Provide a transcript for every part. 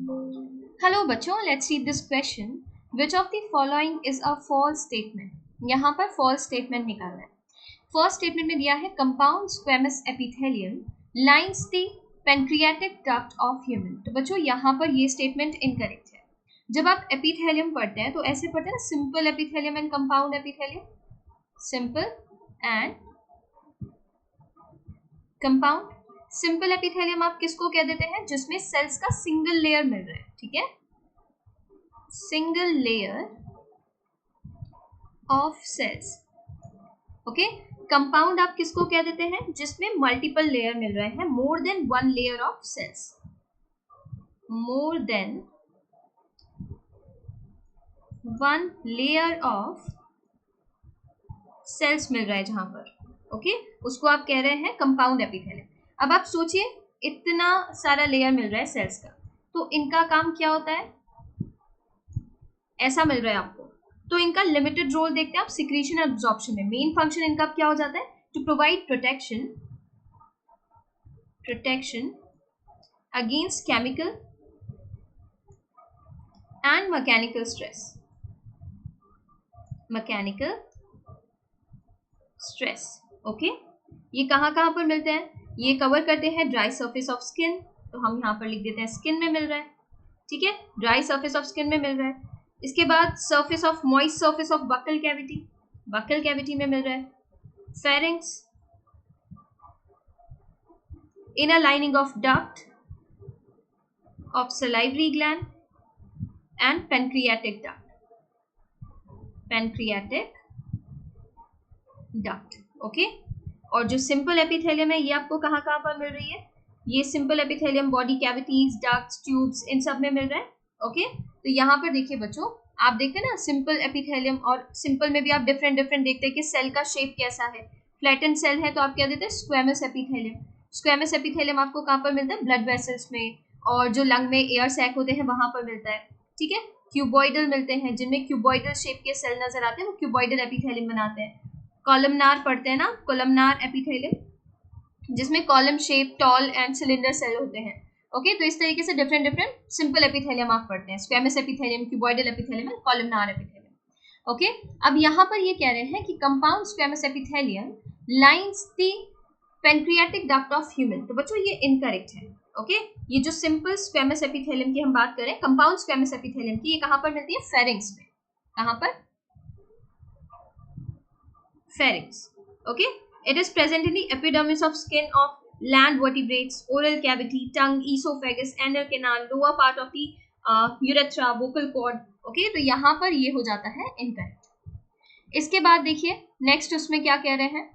Hello बच्चों, let's read this question. Which of the following is a false statement. यहाँ पर false statement निकालना है. फर्स्ट स्टेटमेंट में दिया है compound squamous epithelium lines the pancreatic duct of human. तो बच्चों यहाँ पर ये स्टेटमेंट इनकरेक्ट है. जब आप एपिथेलियम पढ़ते हैं तो ऐसे पढ़ते हैं ना, simple epithelium and compound epithelium. Simple and compound. Simple epithelium आप किसको कह देते हैं? जिसमें सेल्स का सिंगल लेयर मिल रहा है. ठीक है, single layer of cells. Okay. Compound आप किसको कह देते हैं? जिसमें मल्टीपल लेयर मिल रहे हैं, more than one layer of cells. More than one layer of cells मिल रहा है जहां पर. ओके, उसको आप कह रहे हैं कंपाउंड एपिथेलियम. अब आप सोचिए, इतना सारा लेयर मिल रहा है सेल्स का, तो इनका काम क्या होता है? ऐसा मिल रहा है आपको, तो इनका लिमिटेड रोल देखते हैं आप सिक्रीशन और एब्जॉर्प्शन में. मेन फंक्शन इनका क्या हो जाता है? To provide protection against chemical and mechanical stress. Okay. ये कहाँ पर मिलते हैं? ये कवर करते हैं ड्राई सरफेस ऑफ स्किन, तो हम यहाँ पर लिख देते हैं स्किन में मिल रहा है. ठीक है, ड्राई सरफेस ऑफ स्किन में मिल रहा है. इसके बाद surface of moist surface of buccal cavity में मिल रहा है. Pharynx, inner lining of duct of salivary gland and pancreatic duct. Okay. और जो सिंपल एपिथेलियम है ये आपको कहाँ पर मिल रही है? ये simple epithelium body cavities, ducts, tubes, इन सब में मिल रहा है. ओके. तो यहाँ पर देखिए बच्चों, आप देखते हैं ना सिंपल एपिथेलियम, और सिंपल में भी आप डिफरेंट देखते हैं कि सेल का शेप कैसा है. फ्लैटेंड सेल है तो आप क्या देते हैं? स्क्वेमस एपिथेलियम आपको कहाँ पर मिलता है? ब्लड वेसल्स में, और जो लंग में एयर सैक होते हैं वहां पर मिलता है. ठीक है. क्यूबॉइडल मिलते हैं, जिनमें क्यूबॉइडल शेप के सेल नजर आते हैं, वो क्यूबॉइडल एपिथेलियम बनाते हैं. कॉलमनार पढ़ते हैं ना, कॉलमनार एपिथेलियम, जिसमें column shape, tall and cylinder cell होते हैं. ओके. तो इस तरीके से डिफरेंट सिंपल एपिथेलियम आप पढ़ते हैं. Squamous epithelium, cuboidal epithelium and columnar epithelium. Okay. अब यहाँ पर ये कह रहे हैं कि compound squamous epithelium lines the pancreatic duct of human. तो बच्चों ये इनकरेक्ट है. ओके. ये जो सिंपल स्क्वेमस एपिथेलियम की हम बात करें, कंपाउंड स्क्वेमस एपिथेलियम की, ये कहाँ पर मिलती है? फेरिंग्स में. कहाँ पर? Pharynx. Okay. It is present in the epidermis of skin of land vertebrates, oral cavity, tongue, esophagus, anal canal, lower part of the urethra, vocal cord. Okay. तो यहाँ पर ये हो जाता है incorrect. इसके बाद देखिए नेक्स्ट उसमें क्या कह रहे हैं?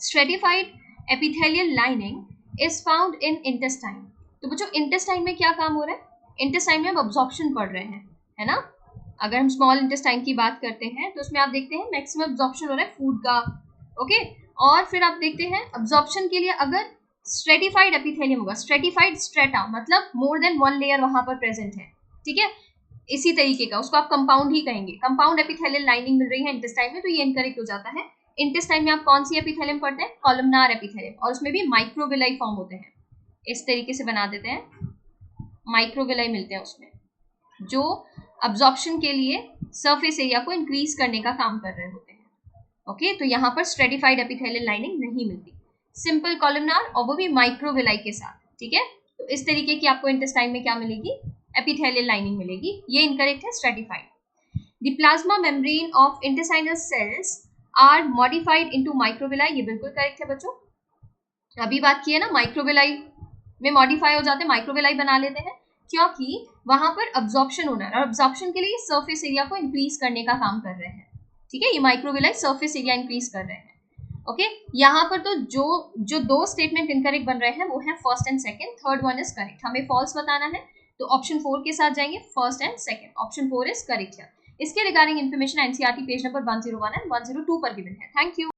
Stratified epithelial lining is found in intestine. तो बच्चों इंटेस्टाइन में क्या काम हो रहा है? इंटेस्टाइन में हम अब्जॉर्प्शन पढ़ रहे हैं, है ना. अगर हम स्मॉल इंटेस्टाइन की बात करते हैं तो उसमें आप देखते हैं मैक्सिमम अब्जॉर्प्शन हो रहा है फूड का. ओके. और फिर आप देखते हैं अब्जॉर्प्शन के लिए अगर स्ट्रेटिफाइड एपिथेलियम होगा, स्ट्रेटिफाइड स्ट्रेटा मतलब मोर देन वन लेयर वहां पर प्रेजेंट है. ठीक है. इसी तरीके का उसको आप कंपाउंड ही कहेंगे. कंपाउंड एपिथेलियल लाइनिंग मिल रही है इंटेस्टाइन में, तो ये इनकरेक्ट हो जाता है. इंटेस्टाइन में आप कौन सी एपिथेलियम पढ़ते हैं? कॉलमनार एपिथेलियम, और उसमें भी माइक्रोविलाई फॉर्म होते हैं. इस तरीके से बना देते हैं, माइक्रोविलाई मिलते हैं उसमें, जो अब्जॉर्प्शन के लिए सरफेस एरिया को इंक्रीज करने का काम कर रहे होते हैं. ओके. तो यहाँ पर स्ट्रेटिफाइड एपिथेलियल लाइनिंग नहीं मिलती. सिंपल कॉलमनार, और वो भी माइक्रोविलाई के साथ. ठीक है. तो इस तरीके की आपको इंटेस्टाइन में क्या मिलेगी? एपिथेलियल लाइनिंग मिलेगी. ये इनकरेक्ट है, stratified. The plasma membrane of intestinal cells are modified into microvilli. ये बिल्कुल करेक्ट है बच्चों. अभी बात की है ना, माइक्रोविलाई में मॉडिफाई हो जाते हैं, माइक्रोविलाई बना लेते हैं, क्योंकि वहां पर अब्जॉर्प्शन होना है, और अब्जॉर्प्शन के लिए सरफेस एरिया को इंक्रीज करने का काम कर रहे हैं. ठीक है. ये माइक्रोविलाई सरफेस एरिया इंक्रीज कर रहे हैं. ओके. यहाँ पर तो जो दो स्टेटमेंट इनकरेक्ट बन रहे हैं वो है first and second. Third one is correct. हमें फॉल्स बताना है तो ऑप्शन 4 के साथ जाएंगे. First and second, option 4 is correct. इसके regarding information NCERT page number 101 and 102 पर गिवन है. Thank you.